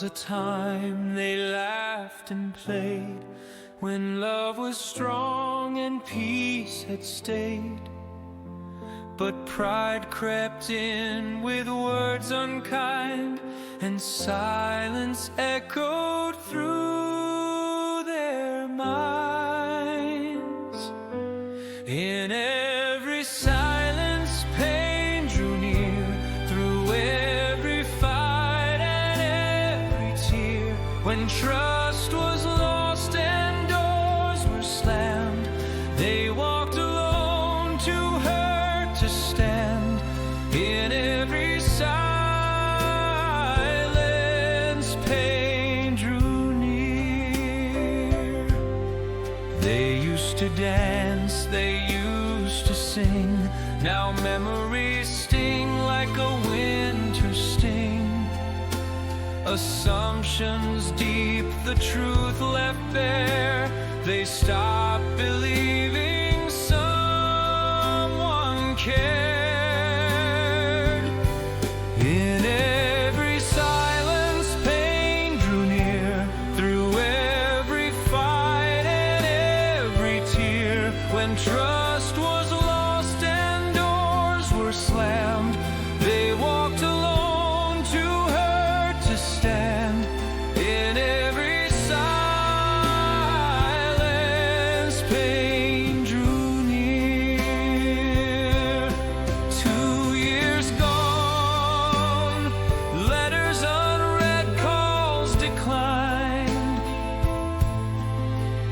was a time they laughed and played, when love was strong and peace had stayed. But pride crept in with words unkind, and silence echoed through their minds. In every silence, pain drew near, through every fight and every tear. When trust was lost and doors were slammed, they walked alone, too hurt to stand. In every silence, pain drew near. They used to dance, they used to sing. Now memories sting like a winter sting. Assumptions deep, the truth left bare. They stopped believing someone cared. In every silence, pain drew near, through every fight and every tear. When trust was lost and doors were slammed, they walked alone, too hurt to stand. In every silence, pain drew near. 2 years gone, letters unread, calls declined.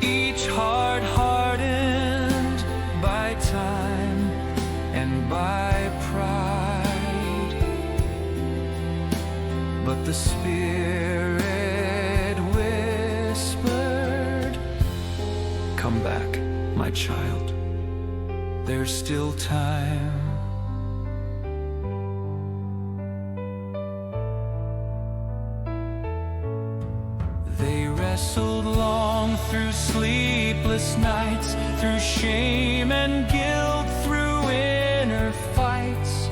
Each heart hardened by time and by pride. But the Spirit whispered, "Come back, my child, there's still time." They wrestled long through sleepless nights, through shame and guilt, through inner fights.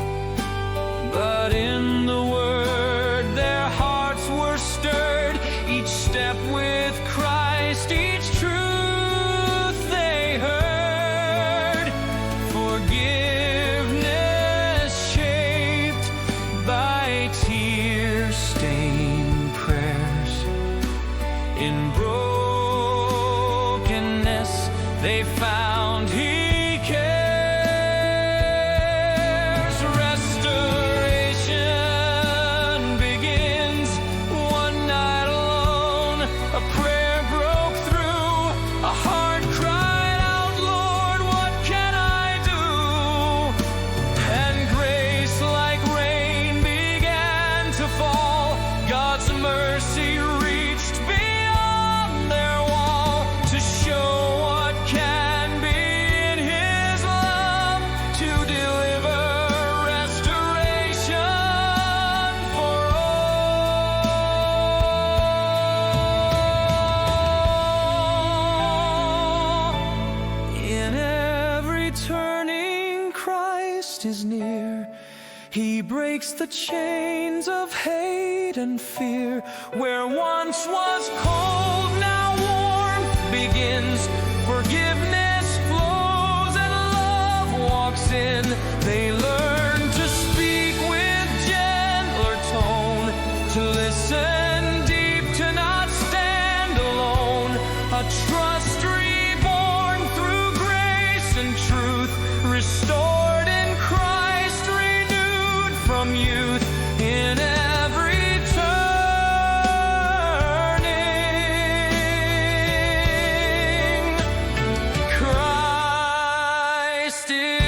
But in the Word their hearts were stirred, each step with Christ, each truth they heard. Forgiveness shaped by tear-stained prayers. In brokenness they found He cares. Restoration begins one night alone. A prayer broke through, a heart cried out, "Lord, what can I do?" And grace like rain began to fall. God's mercy reached beyond their wall, to show what can be in His love, to deliver restoration for all. In every turning, Christ is near. He breaks the chains of hate and fear. Where once was cold, now warmth begins. Forgiveness flows and love walks in. They learn to speak with gentler tone, to listen deep, to not stand alone. A trust reborn through grace and truth, restored in Christ, renewed from youth. In every turning, Christ is